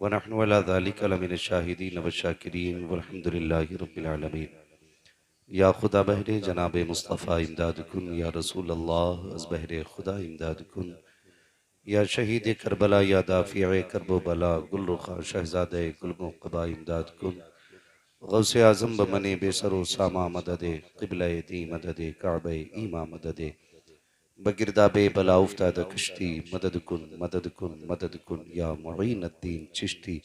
व नहनु अला ज़ालिका लमिन शाहिदीन व शाकिरीन वल्हम्दुलिल्लाहि रब्बिल आलमीन। या खुदा बहरे जनाब मुस्तफ़ा इमदाद कुन, या रसूल अल्लाह अज़ बहरे खुदा इमदाद कुन, या शहीद करबला या दाफ़िए करबो बला गुल रुखा शहज़ादे गुलगो क़बा इमदाद कुन। गौसे आज़म बमने बेसरो सामा मददे क़िबला दी मददे काबे ईमा मददे बगिरदाबे बला उफ्ताद कश्ती मदद कुन मदद कुन या मुईन अद्दीन चिश्ती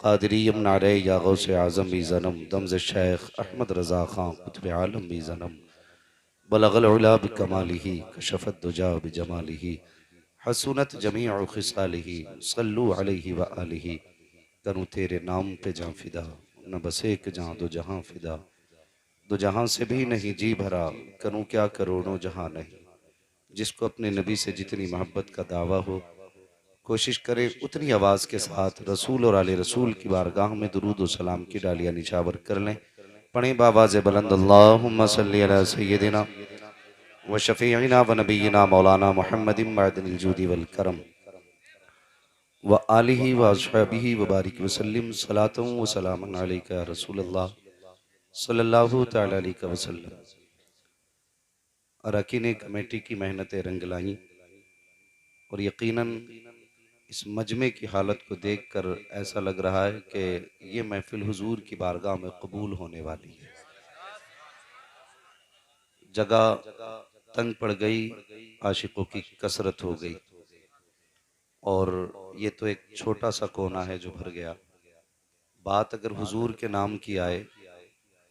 कादरीयम नारे या गौसे आज़म भी जन्म दमज़ शेख अहमद रज़ा ख़ां कुतुब आलम भी जन्म बलगल उला बिकमालिही कशफ़त दुजा बिजमालिही हसूनत जमीअ खिसालिही सल्लु अलैहि व आलिही। करूँ तेरे नाम पे जां फिदा, न बस एक जां दो जहां फिदा, दो जहां से भी नहीं जी भरा, करूँ क्या करोड़ों जहां नहीं। जिसको अपने नबी से जितनी मोहब्बत का दावा हो, कोशिश करे उतनी आवाज़ के साथ रसूल और आले रसूल की बारगाह में दुरूद और सलाम की डालियाँ निछावर कर लें। पढ़ें बावाज़ बुलंद अल्लाहुम्मा सल्ली अला सय्यदिना व शफ़ीइना व नबीना मौलाना मुहम्मदिन मअदनिल जूदी वल करम व आलिही व अस्हाबिही व बारिक वसल्लिम सलातन व सलामन अलैका या रसूलल्लाह सल्लल्लाहु तआला अलैहि वसल्लम। अरकान कमेटी की मेहनतें रंग लाईं और यकीनन इस मजमे की हालत को देखकर ऐसा लग रहा है कि ये महफिल हुजूर की बारगाह में कबूल होने वाली है। जगह तंग पड़ गई, आशिकों की कसरत हो गई और ये तो एक छोटा सा कोना है जो भर गया। बात अगर हुजूर के नाम की आए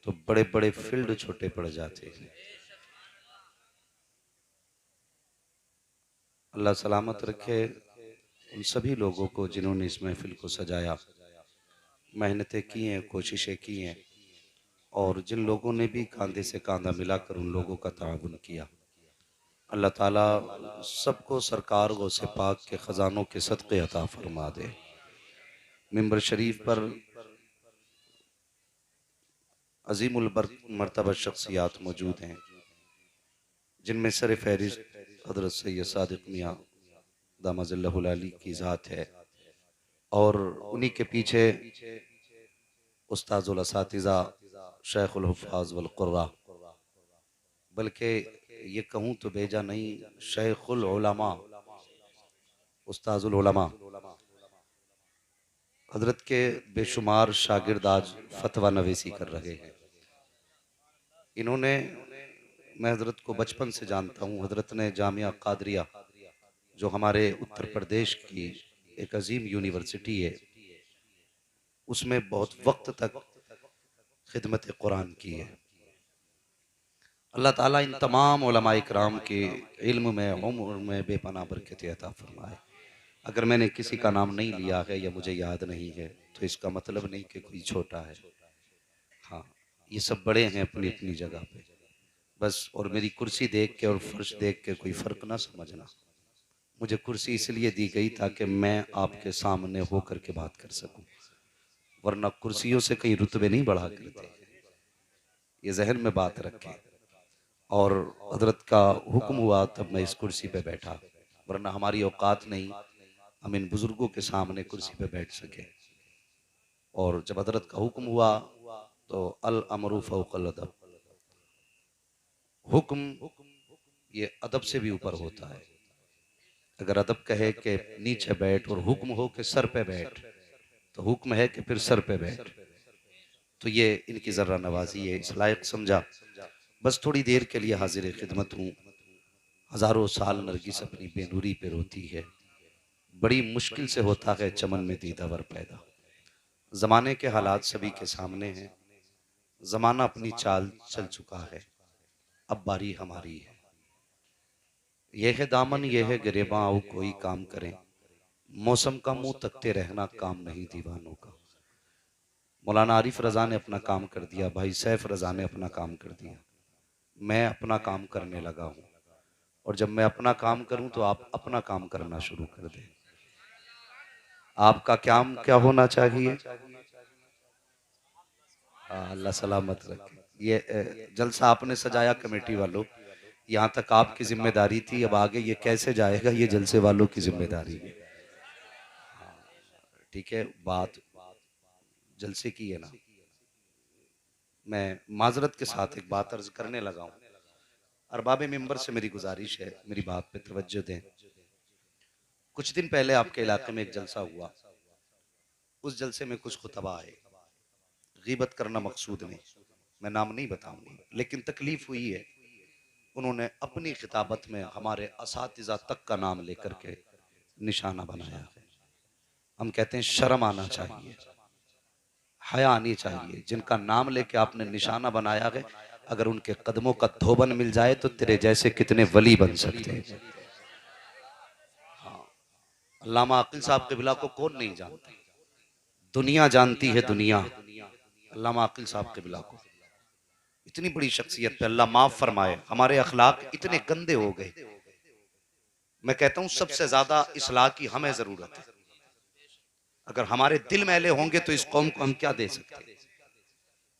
तो बड़े बड़े फील्ड छोटे पड़ जाते हैं। अल्लाह सलामत रखे उन सभी लोगों को जिन्होंने इस महफिल को सजाया, मेहनतें की हैं, कोशिशें की हैं और जिन लोगों ने भी कांधे से कांधा मिलाकर उन लोगों का ताउन किया। अल्लाह ताला सबको सरकार गौसे पाक के ख़जानों के सदक़े अता फरमा दे। मिंबर शरीफ पर अजीमुल मर्तबा शख्सियात मौजूद हैं, जिनमें सर फहरिस्त हज़रत सैयद सादिक़ मियाँ दामज़ल्लहुल अली की ज़ात है और उन्हीं के पीछे उस्ताज़ुल असातिज़ा शेखुल हुफ़्फ़ाज़ वल क़ुर्रा, बल्कि ये कहूँ तो बेजा नहीं, शेखुल उलमा उस्ताज़ुल उलमा हज़रत के बेशुमार शागिर्द आज फतवा नवीसी कर रहे हैं। इन्होंने, मैं हज़रत को बचपन से जानता हूँ। हज़रत ने जामिया क़ादरिया जो हमारे उत्तर प्रदेश की एक अजीम यूनिवर्सिटी है, उसमें बहुत वक्त तक खिदमत कुरान की है। अल्लाह ताला इन तमाम उलमा इकराम के इल्म में, उम्र में बेपनाह बरकत अता फरमाए। अगर मैंने किसी का नाम नहीं लिया है या मुझे याद नहीं है तो इसका मतलब नहीं कि कोई छोटा है। हाँ, ये सब बड़े हैं अपनी अपनी जगह पे। बस और मेरी कुर्सी देख के और फर्श देख के कोई फ़र्क ना समझना। मुझे कुर्सी इसलिए दी गई ताकि मैं आपके सामने होकर के बात कर सकूं, वरना कुर्सियों से कहीं रुतबे नहीं बढ़ा करते। ये जहन में बात रखें। और हजरत का हुक्म हुआ तब मैं इस कुर्सी पे बैठा, वरना हमारी औकात नहीं हम इन बुजुर्गों के सामने कुर्सी पे बैठ सके। और जब हजरत का हुक्म हुआ तो अल अमरू फौकल अदब, हुक्म ये अदब से भी ऊपर होता है। अगर अदब कहे कि नीचे बैठ और हुक्म हो कि सर पे बैठ, तो हुक्म है कि फिर सर पे बैठ। तो ये इनकी जर्रा नवाजी है, इस लायक समझा। बस थोड़ी देर के लिए हाजिर खिदमत हूँ। हजारों साल नरगिस अपनी बेनूरी पे रोती है, बड़ी मुश्किल से होता है चमन में दीदावर पैदा। जमाने के हालात सभी के सामने हैं, जमाना अपनी चाल चल चुका है, अब बारी हमारी है। यह है दामन यह है गिरेबां, आओ कोई काम करें, मौसम का मुंह तकते रहना काम नहीं दीवानों का। मौलाना आरिफ रजा ने अपना काम कर दिया, भाई सैफ रजा ने अपना काम कर दिया, मैं अपना काम करने लगा हूँ। और जब मैं अपना काम करूं तो आप अपना काम करना शुरू कर दें। आपका काम क्या होना चाहिए? अल्लाह सलामत रखे। ये जलसा आपने सजाया कमेटी वालों, यहाँ तक आपकी जिम्मेदारी थी, अब आगे ये कैसे जाएगा ये जलसे वालों की जिम्मेदारी है। ठीक है, बात जलसे की है ना, मैं माजरत के साथ एक बात अर्ज करने लगा हूँ। अरबाब मिंबर से मेरी गुजारिश है, मेरी बात पे तवज्जो दें। कुछ दिन पहले आपके इलाके में एक जलसा हुआ, उस जलसे में कुछ खुतबा आए, गीबत करना मकसूद नहीं, मैं नाम नहीं बताऊंगा, लेकिन तकलीफ हुई है। उन्होंने अपनी खिताबत में हमारे असातिज़ा तक का नाम लेकर के निशाना बनाया है। हम कहते हैं शर्म आना चाहिए, हया आनी चाहिए। जिनका नाम लेके आपने निशाना बनाया है, अगर उनके कदमों का धोबन मिल जाए तो तेरे जैसे कितने वली बन सकते हैं। हाँ, अल्लामा अकील साहब क़िबला को कौन नहीं जानता, दुनिया जानती है दुनिया अल्लामा अकील साहब क़िबला को। इतनी बड़ी शख्सियत पे अल्लाह माफ फरमाए, हमारे अखलाक इतने गंदे हो गए। मैं कहता हूं सबसे ज्यादा इस्लाह की हमें जरूरत है। अगर हमारे दिल मैले होंगे तो इस कौम को हम क्या दे सकते हैं।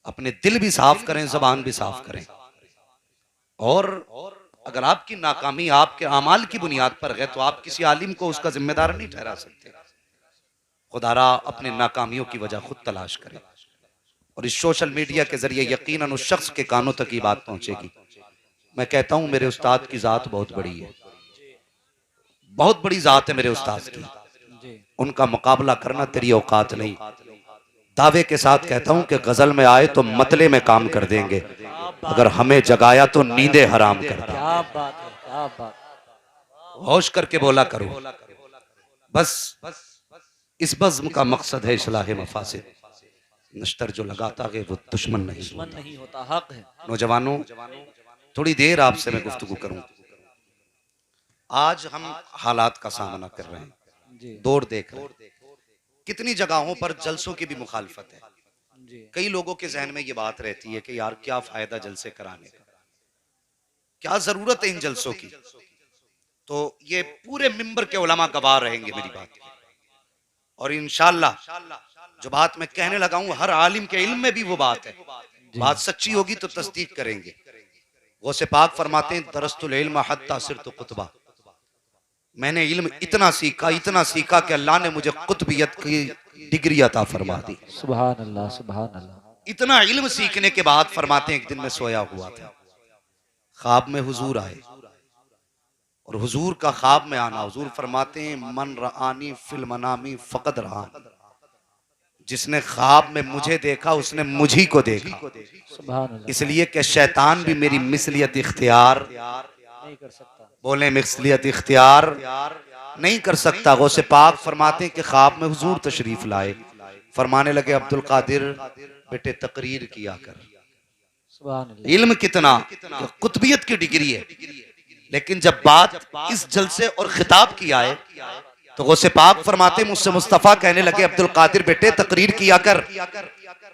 अपने दिल भी साफ करें, जबान भी साफ करें। और अगर आपकी नाकामी आपके अमाल की बुनियाद पर है तो आप किसी आलिम को उसका जिम्मेदार नहीं ठहरा सकते। खुदारा अपने नाकामियों की वजह खुद तलाश करें। और इस सोशल मीडिया के जरिए यकीनन उस शख्स के कानों तक ये बात पहुंचेगी। मैं कहता हूं मेरे उस्ताद की जात बहुत बड़ी है, बहुत बड़ी जात है मेरे उस्ताद की, उनका मुकाबला करना तेरी औकात नहीं। दावे के साथ कहता हूं कि गजल में आए तो मतले में काम कर देंगे, अगर हमें जगाया तो नींदे हराम कर देंगे। क्या बात है, क्या बात। होश करके बोला करो। बस इस बज़्म का मकसद है इस्लाह मफासिद। नश्तर जो लगाता है वो दुश्मन नहीं होता, हक है। नौजवानों, थोड़ी देर आपसे मैं गुफ्तगू करूं। आज हम हालात का सामना कर रहे हैं, दौर देख रहे हैं, कितनी जगहों पर जलसों की भी मुखालफत है। कई लोगों के जहन में ये बात रहती है कि यार क्या फायदा जलसे कराने का, क्या जरूरत है इन जलसों की। तो ये पूरे मिंबर के उलमा गवाह रहेंगे मेरी बात, और इंशाअल्लाह जो बात मैं कहने लगा हूं हर आलिम के इल्म में भी वो बात है। बात सच्ची होगी तो तस्दीक करेंगे। गौसे पाक फरमाते हैं दरस्तुल इल्म हत्ता सिरतु कुतबा, मैंने इल्म इतना सीखा कि अल्लाह ने मुझे कुतबियत की डिग्री अता फरमा दी। सुभान अल्लाह, सुभान अल्लाह। इतना इल्म सीखने के बाद फरमाते हैं एक दिन मैं सोया हुआ था, ख्वाब में हुजूर आए, और हुजूर का ख्वाब में आना, हुजूर फरमाते हैं मन रआनी फिल मनामी फकद रआनी, जिसने ख्वाब में मुझे देखा उसने मुझी को देखा। सुभान अल्लाह। इसलिए कि शैतान भी मेरी मिसलियत इख्तियार नहीं कर सकता। बोले मिसलियत इख्तियार नहीं कर सकता। गौसे पाक फरमाते हैं कि ख्वाब में हुजूर तशरीफ लाए, फरमाने लगे अब्दुल कादिर बेटे तकरीर किया कर। सुभान अल्लाह। इल्म कितना, कुतबियत की डिग्री है, लेकिन जब बात इस जलसे और खिताब की आए तो गौसे पाक फरमाते मुझसे मुस्तफा कहने लगे अब्दुल कादिर बेटे तकरीर किया कर।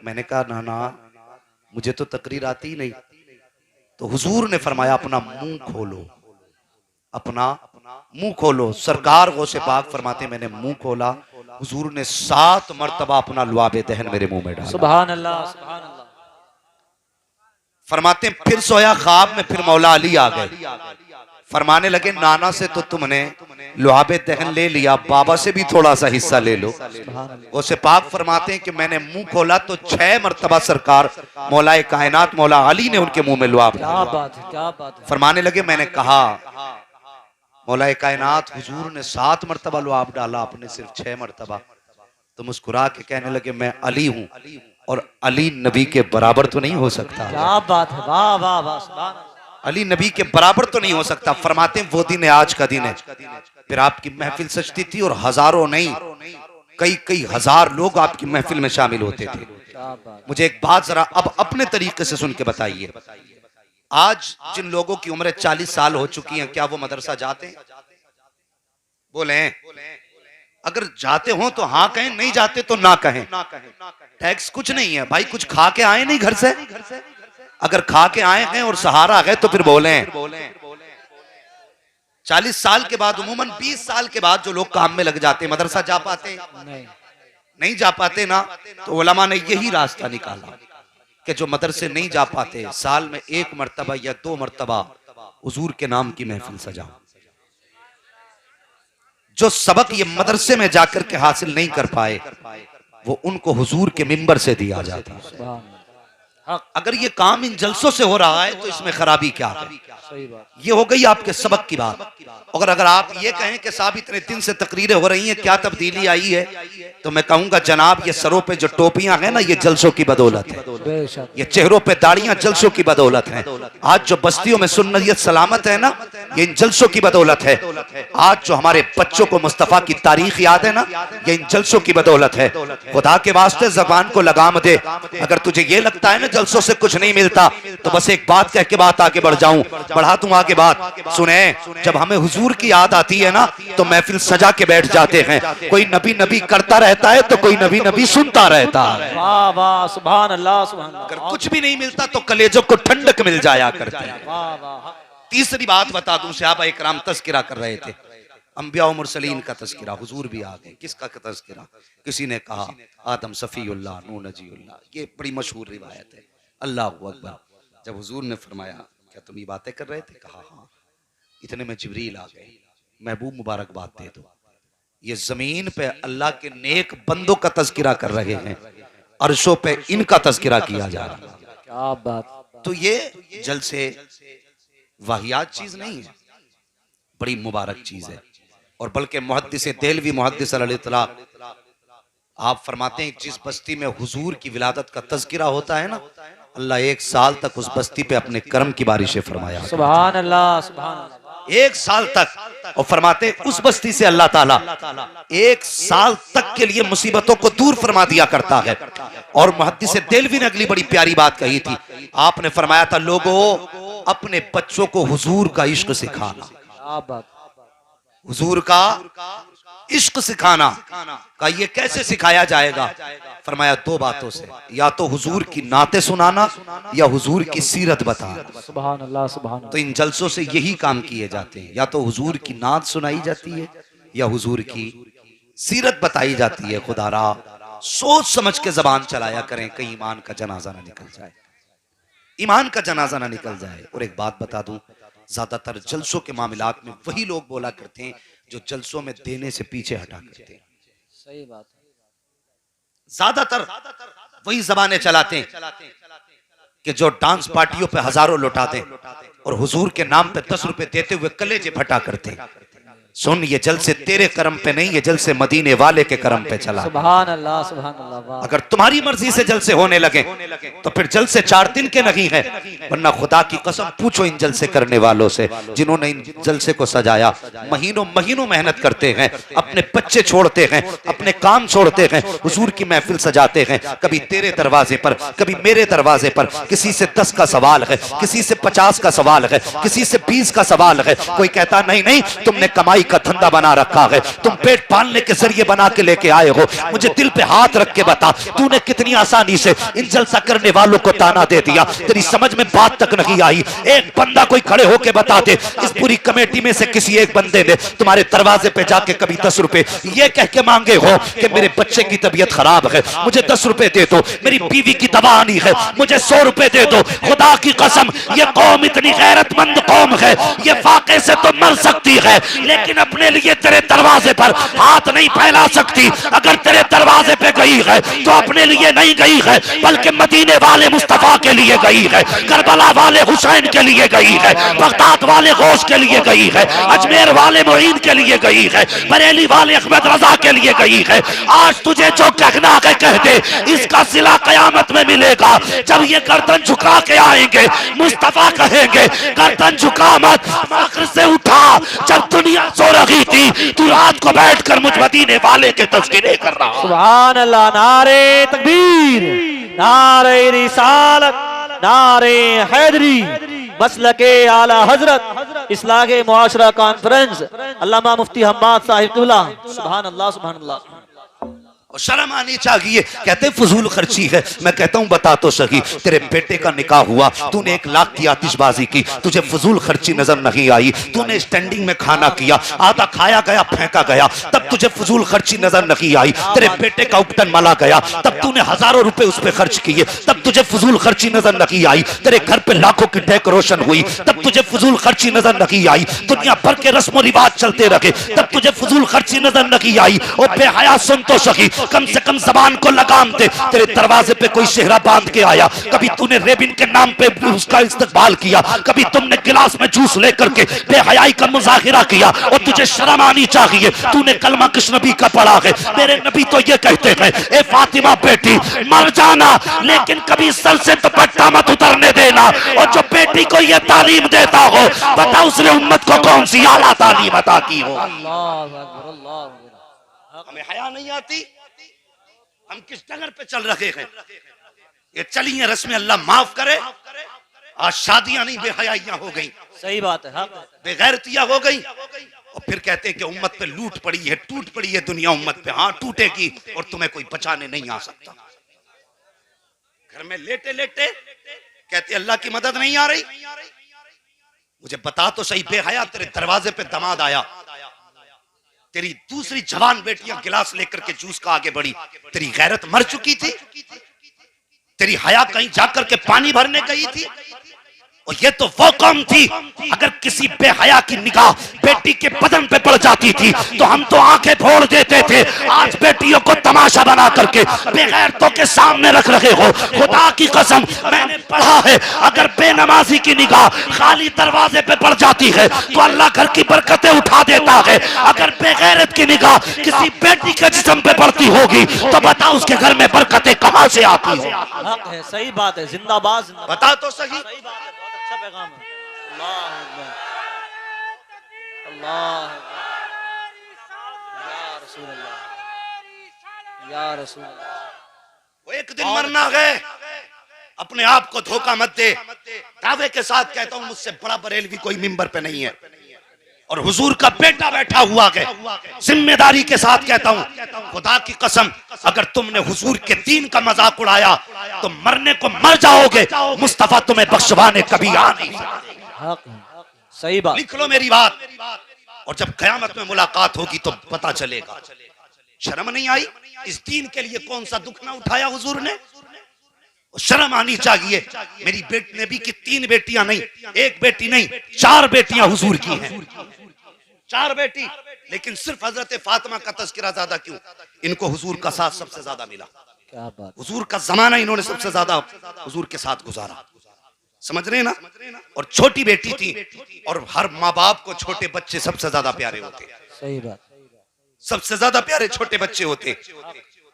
मैंने कहा ना ना मुझे तो तकरीर आती ही नहीं। तो हुजूर ने फरमाया अपना मुंह खोलो, अपना मुंह खोलो। सरकार गौसे पाक फरमाते मैंने मुंह खोला, हुजूर ने 7 मरतबा अपना लुआबे दहन मेरे मुंह में डाला। सुभान अल्लाह, सुभान अल्लाह। फरमाते फिर सोया ख्वाब में, फिर मौला अली आ गए, फरमाने लगे नाना से तो तुमने लुआबे दहन ले लिया, बाबा से भी थोड़ा सा हिस्सा ले लो। गौसे पाक फरमाते हैं कि मैंने मुंह खोला तो 6 मरतबा सरकार मौलाए कायनात मौला अली ने उनके मुंह में लुआब क्या बात है, क्या बात है। फरमाने लगे मैंने कहा मौलाए कायनात हुजूर ने 7 मरतबा लुआब डाला, आपने सिर्फ 6 मरतबा। तो मुस्कुरा के कहने लगे मैं अली हूं, और अली नबी के बराबर तो नहीं हो सकता। क्या बात है, वाह वाह वाह, सुभान अल्लाह। अली नबी के बराबर तो नहीं हो सकता। फरमाते हैं वो दिन है आज का दिन है। फिर आपकी महफिल सजती थी और हजारों नहीं कई हजार लोग आपकी महफिल में शामिल होते थे। मुझे एक बात जरा अब अपने तरीके से सुन के बताइए, आज जिन लोगों की उम्र 40 साल हो चुकी है, क्या वो मदरसा जाते हैं? बोले अगर जाते हो तो हाँ कहें, नहीं जाते तो ना कहें। टैक्स कुछ नहीं है भाई, कुछ खा के आए नहीं घर से। अगर खा के आए हैं और सहारा गए तो फिर बोले। 40 साल के बाद उमूमन 20 साल के बाद जो लोग काम में लग जाते हैं, मदरसा जा पाते नहीं जा पाते ना, तो उलमा ने यही रास्ता निकाला कि जो मदरसे नहीं जा पाते साल में 1 मरतबा या 2 मरतबा हुजूर के नाम की महफिल सजाओ। जो सबक ये मदरसे में जाकर के हासिल नहीं कर पाए वो उनको हुजूर के मिंबर से दिया जाता है। सुभान अल्लाह। अगर ये काम इन जलसों से हो रहा है तो इसमें खराबी क्या है? सही बात। ये हो गई आपके सबक की बात। अगर आप ये कहें कि साहब इतने दिन से तकरीरें हो रही हैं, क्या तब्दीली आई है, तो मैं कहूंगा जनाब ये सरों पे जो टोपियां हैं ना, ये जलसों की बदौलत है। बेशक। ये चेहरों पे दाढ़ियां जलसों की बदौलत हैं। आज जो बस्तियों में सुन्नत सलामत है ना, ये इन जलसों की बदौलत है। आज जो हमारे बच्चों को मुस्तफा की तारीख याद है ना, ये इन जलसों की बदौलत है। खुदा के वास्ते जबान को लगाम दे। अगर तुझे ये लगता है ना जलसों से कुछ नहीं मिलता, तो बस एक बात कह के बात आगे बढ़ जाऊं, बढ़ा दूं आगे बात। सुने, जब हमें हुजूर की याद आती है ना, तो महफिल सजा के बैठ जाते हैं। कोई नबी नबी करता रहता है तो कोई नबी नबी सुनता रहता है। वाह वाह, सुभान अल्लाह सुभान अल्लाह। अगर कुछ भी नहीं मिलता तो कलेजों को ठंडक मिल जाया करती है। वाह वाह। तीसरी बात बता दूं, सहाबा इकराम तज़किरा कर रहे थे, अंबिया और मुरसलीन का तज़किरा, हुजूर भी आ गए। किसका तज़किरा? किसी ने कहा आदम सफ़ीउल्लाह, नूह नजीउल्लाह। ये बड़ी मशहूर रिवायत है। अल्लाह अकबर। जब हुजूर ने फरमाया क्या तुम ये बातें कर रहे थे? कहा हाँ। इतने में जिब्रील आ गए, महबूब मुबारकबाद दे दो, ये जमीन पे अल्लाह के नेक बंदों का तज़किरा कर रहे हैं, अर्शों पे इनका तज़किरा किया जा रहा है। क्या बात। तो ये जलसे वाहियात चीज नहीं है, बड़ी मुबारक चीज है। और बल्कि मुहद्दिस देलवी मुहद्दिस अलैहिस्सलाम आप फरमाते हैं जिस बस्ती में हुजूर की विलादत का तज़किरा होता है ना, अल्लाह 1 साल तक उस बस्ती पे अपने करम की बारिशें फरमाया। सुभान अल्लाह सुभान अल्लाह। 1 साल तक। और फरमाते उस बस्ती से अल्लाह ताला 1 साल तक के लिए मुसीबतों को दूर फरमा दिया करता है। और मुहद्दिस देलवी ने अगली बड़ी प्यारी बात कही थी। आपने फरमाया था लोगों अपने बच्चों को हुजूर का इश्क सिखाना। क्या बात। हुजूर का इश्क सिखाना का ये कैसे सिखाया जाएगा? फरमाया 2 बातों से, या तो हुजूर की नाते सुनाना या हुजूर की सीरत बताना। सुभान अल्लाह सुभान अल्लाह। तो इन जलसों से यही काम किए जाते हैं, या तो हुजूर की नात सुनाई जाती है या हुजूर की सीरत बताई जाती है। खुदारा सोच समझ के जबान चलाया करें, कहीं ईमान का जनाजा ना निकल जाए, ईमान का जनाजा ना निकल जाए। और एक बात बता दूं, ज्यादातर जलसों के मामलात में वही लोग बोला करते हैं जो जलसों में देने से पीछे हटा करते हैं। सही बात। ज्यादातर वही जबानें चलाते हैं कि जो डांस पार्टियों पे हजारों लुटा दें और हुजूर के नाम पे 10 रुपए देते हुए कलेजे फटा करते हैं। सुन, ये जलसे तेरे करम पे नहीं, ये जलसे मदीने वाले के करम पे चला। सुभान अल्लाह सुभान अल्लाह। अगर तुम्हारी मर्जी से जलसे होने लगे तो फिर जलसे 4 दिन के नहीं है, वरना खुदा की कसम पूछो इन जलसे करने वालों से जिन्होंने इन जलसे को सजाया। महीनों महीनों मेहनत करते हैं, अपने बच्चे छोड़ते हैं, अपने काम छोड़ते हैं, हुजूर की महफिल सजाते हैं। कभी तेरे दरवाजे पर, कभी मेरे दरवाजे पर, किसी से 10 का सवाल है, किसी से 50 का सवाल है, किसी से 20 का सवाल है। कोई कहता नहीं नहीं तुमने कमाई का धंधा बना रखा है, तुम पेट पालने के जरिए बना के लेके आए हो, मुझे दिल पे हाथ रख के बता तूने कितनी आसानी से इन जलसा करने वालों को ताना दे दिया। तेरी समझ में बात तक नहीं आई। एक बंदा कोई खड़े होके बता दे इस पूरी कमेटी में से किसी एक बंदे ने तुम्हारे दरवाजे पे जाके कभी 10 रुपए ये कह के मांगे हो कि मेरे बच्चे की तबीयत खराब है, मुझे 10 रुपए दे दो, मेरी बीवी की दवा आनी है, मुझे 100 रुपए दे दो। खुदा की कसम ये कौम इतनी गैरतमंद कौम है, ये फाके से तो मर सकती है लेकिन अपने लिए तेरे दरवाजे पर हाथ नहीं फैला सकती। अगर तेरे दरवाजे पे गई है तो अपने लिए नहीं गई है, बल्कि मदीने वाले मुस्तफा के लिए गई है, करबला वाले हुसैन के लिए गई है, बगदाद वाले गौस के लिए गई है, अजमेर वाले मोइन के लिए गई है, बरेली वाले अहमद रजा के लिए गई है। आज तुझे जो कहना है कह दे, इसका सिला कयामत में मिलेगा। जब ये गर्दन झुका के आएंगे मुस्तफा कहेंगे गर्दन झुका मत, फक्र से उठा। जब दुनिया सो रही थी तू रात को बैठकर मुझ मदीने वाले के तज़किरे कर रहा। सुभान अल्लाह। नारे तकबीर, नारे रिसालत, नारे हैदरी, मसलके आला हजरत, इस्लाहे मुआशरा कॉन्फ्रेंस, अल्लामा मुफ्ती हम्माद साहिब क़िबला। सुभान अल्लाह सुभान अल्लाह। और शर्म आनी चाहिए। कहते फजूल खर्ची है। मैं कहता हूं बता तो सही, तेरे बेटे का निकाह हुआ, तूने 1 लाख की आतिशबाजी की, तुझे फजूल खर्ची नजर नहीं आई। तूने स्टैंडिंग में खाना किया, आधा खाया गया फेंका गया, तब तुझे फजूल खर्ची नजर नहीं आई। तेरे बेटे का उपटन मला गया, तब तूने हजारों रुपए उस पर खर्च किए, तब तुझे फजूल खर्ची नजर नहीं आई। तेरे घर पे लाखों की डेकोरेशन हुई, तब तुझे फजूल खर्ची नजर नहीं आई। दुनिया भर के रस्म रिवाज चलते रहे, तब तुझे फजूल खर्ची नजर नहीं आई। और बेहया सुन तो सही, कम से कम जबान को लगाम दे। तेरे दरवाजे पे कोई सेहरा बांध के आया, कभी तूने रेबिन के नाम पे उसका इस्तकबाल किया, कभी तुमने गिलास में जूस लेकर के बेहयाई का मुजाहिरा किया। और तुझे शर्म आनी चाहिए, तूने कलमा किस नबी का पढ़ा है? मेरे नबी तो ये कहते हैं, ए फातिमा बेटी मर जाना लेकिन कभी सर से दुपट्टा मत उतरने देना। और जो बेटी को ये तालीम देता हो, बता उसने उम्मत को कौन सी आला तालीम अता की हो। हमें हया नहीं आती, हम किस डगर पे चल रहे हैं? ये चली है रस्में, अल्लाह माफ करे। आज शादियां नहीं बेहयाइयां हो गई। सही बात है, बेगैरतियां हो गई। और फिर कहते हैं कि उम्मत पे लूट पड़ी है, टूट पड़ी है दुनिया उम्मत पे। हाँ टूटेगी, और तुम्हें कोई बचाने नहीं आ सकता। घर में लेटे लेटे कहते अल्लाह की मदद नहीं आ रही। मुझे बता तो सही, बेहया तेरे दरवाजे पे दमाद आया, तेरी दूसरी जवान बेटियां गिलास लेकर के जूस का आगे बढ़ी, तेरी गैरत मर चुकी थी? तेरी हया कहीं जाकर के पानी भरने गई थी? और ये तो वो कौम थी, अगर किसी बेहया की निगाह बेटी के बदन पे पड़ जाती थी तो हम तो आंखें फोड़ देते थे। आज बेटियों को तमाशा बना करके बेगैरतों के सामने रख रहे हो। खुदा की कसम, मैंने पढ़ा है, अगर बेनमाजी की निगाह खाली दरवाजे पे पड़ जाती है तो अल्लाह घर की बरकतें उठा देता है। अगर बेगैरत की निगाह किसी बेटी के जिस्म पे पड़ती होगी तो बता उसके घर में बरकतें कहां से आती हो? सही बात है, जिंदाबाद। बता तो सही। अच्छा पैगाम है। अल्लाह अकबर, अल्लाह या रसूल अल्लाह, या रसूल अल्लाह। वो एक दिन मरना है, अपने आप को धोखा मत दे। दावे के साथ कहता हूं, मुझसे बड़ा बरेलवी कोई मिंबर पे नहीं है। और हुजूर का बेटा बैठा हुआ है, जिम्मेदारी के साथ कहता हूं, खुदा की कसम, अगर तुमने हुजूर के दीन का मजाक उड़ाया तो मरने को मर जाओगे। मुस्तफा तुम्हें बख्शवाने कभी आ नहीं सकते। सही बात, लिख लो मेरी बात। और जब कयामत में मुलाकात होगी तो पता चलेगा। शर्म नहीं आई? इस दीन के लिए कौन सा दुख ना उठाया हुजूर ने? शर्म आनी चाहिए। मेरी बेटी नबी की 3 बेटियां नहीं, 1 बेटी नहीं, 4 बेटियां हुजूर की हैं। 4 बेटी, लेकिन सिर्फ हजरत फातिमा का तज़किरा ज्यादा क्यों? इनको हुजूर का साथ सबसे ज्यादा मिला। क्या बात, हुजूर का जमाना इन्होंने सबसे ज्यादा हुजूर के साथ गुजारा। समझ रहे ना? और छोटी बेटी थी, और हर माँ बाप को छोटे बच्चे सबसे ज्यादा प्यारे होते। सही बात, सबसे ज्यादा प्यारे छोटे बच्चे होते।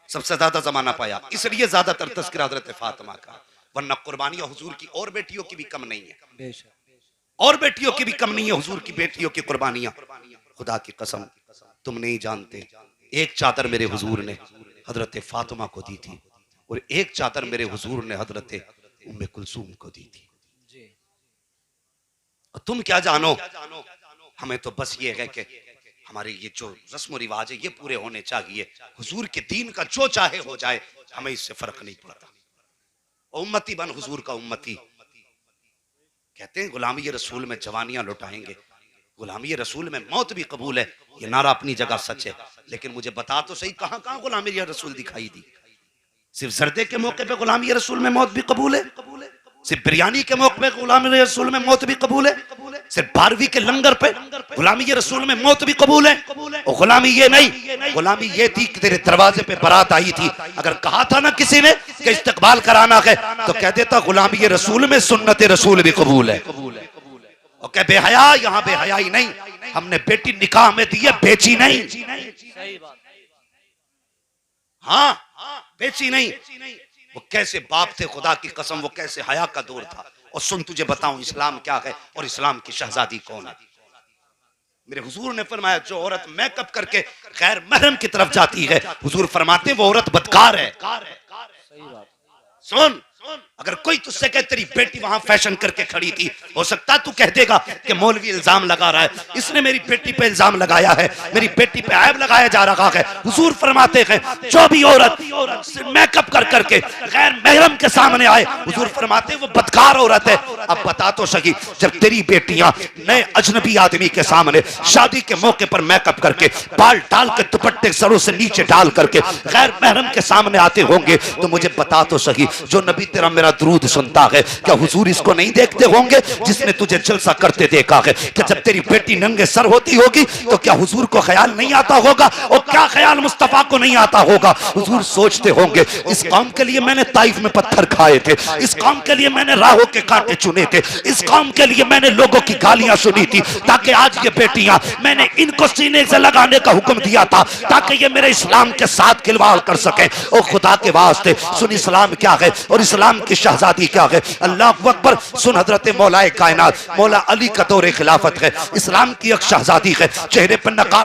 सबसे ज्यादा जमाना पाया, इसलिए ज्यादातर तज़किरा हज़रत फातिमा का। वरना कुर्बानियां हुजूर की और बेटियों की भी कम नहीं है, और बेटियों की भी कम नहीं है हुजूर की बेटियों की कुर्बानियां। खुदा की कसम, तुम नहीं जानते, एक चादर मेरे हुजूर ने हजरत फातिमा को दी थी, और एक चादर मेरे हुजूर ने हजरत उम्मे कुलसूम को दी थी। और तुम क्या जानो, हमें तो बस ये है कि हमारे ये जो रस्म रिवाज है ये पूरे होने चाहिए। हुजूर के दीन का जो चाहे हो जाए, हमें इससे फर्क नहीं पड़ता। उम्मती बन हुजूर का उम्मती। कहते हैं गुलामी रसूल में जवानियां लुटाएंगे, गुलामी रसूल में मौत भी कबूल है। ये नारा अपनी जगह सच है, लेकिन मुझे बता तो सही, कहां कहां गुलामी रसूल दिखाई दी? सिर्फ जर्दे के मौके पे गुलामी रसूल में मौत भी कबूल है, सिर्फ बिरयानी के मौके पे गुलामी रसूल में मौत भी कबूल है, सिर्फ 12वीं के लंगर पे गुलामी रसूल में मौत भी कबूल है। और गुलामी ये नहीं, गुलामी ये थी कि तेरे दरवाजे पे बारात आई थी, अगर कहा था ना किसी ने कि इस्तकबाल कराना है तो कह देता गुलामी रसूल में सुन्नत रसूल भी कबूल है। और कह बेहया, यहाँ बेहयाई नहीं, हमने बेटी निकाह में दी है, बेची नहीं। सही बात, हाँ बेची नहीं। वो कैसे बाप थे, खुदा की कसम, वो कैसे हया का दौर था। और सुन तुझे बताऊं इस्लाम क्या है और इस्लाम की शहजादी कौन है। मेरे हुजूर ने फरमाया, जो औरत मेकअप करके गैर महरम की तरफ जाती है, हुजूर फरमाते वो औरत बदकार है। सही बात, सुन, अगर कोई तुझसे कहे तेरी बेटी वहां फैशन करके खड़ी थी, हो सकता तू कह देगा कि मौलवी इल्जाम लगा रहा है, इसने मेरी बेटी पे इल्जाम लगाया है, मेरी बेटी पे ऐब लगाया जा रहा है। हुजूर फरमाते हैं जो भी औरत मेकअप कर करके गैर महरम के सामने आए, हुजूर फरमाते हैं वो बदकार औरत है। अब बता तो सही, जब तेरी बेटियां नए अजनबी आदमी के सामने शादी के मौके पर मेकअप करके बाल डाल के दुपट्टे सरों से नीचे डाल करके गैर महरम के सामने आते होंगे, तो मुझे बता तो सही, जो नबी तेरा मेरा दरूद सुनता है, क्या हुजूर इसको नहीं देखते होंगे जिसने तुझे जलसा करते देखा है? कि जब तेरी बेटी नंगे सर होती होगी तो क्या हुजूर को ख्याल नहीं आता होगा? और क्या ख्याल मुस्तफा को नहीं आता होगा? हुजूर सोचते होंगे इस कौम के लिए मैंने ताइफ में पत्थर खाए थे, इस कौम के लिए मैंने राहों के कांटे चुने थे, इस कौम के लिए मैंने लोगों की गालियां सुनी थी, ताकि आज ये बेटियां, मैंने इनको सीने से लगाने का हुक्म दिया था ताकि ये मेरे इस्लाम के साथ खिलवाड़ कर सके। और खुदा के वास्ते सुन इस्लाम क्या है और इस्लाम की शहजादी क्या है। अल्लाह अकबर, सुन हजरत मौलाए कायनात मौला अली का दौरे खिलाफत है, इस्लाम की एक शहजादी है, चेहरे पर नकाब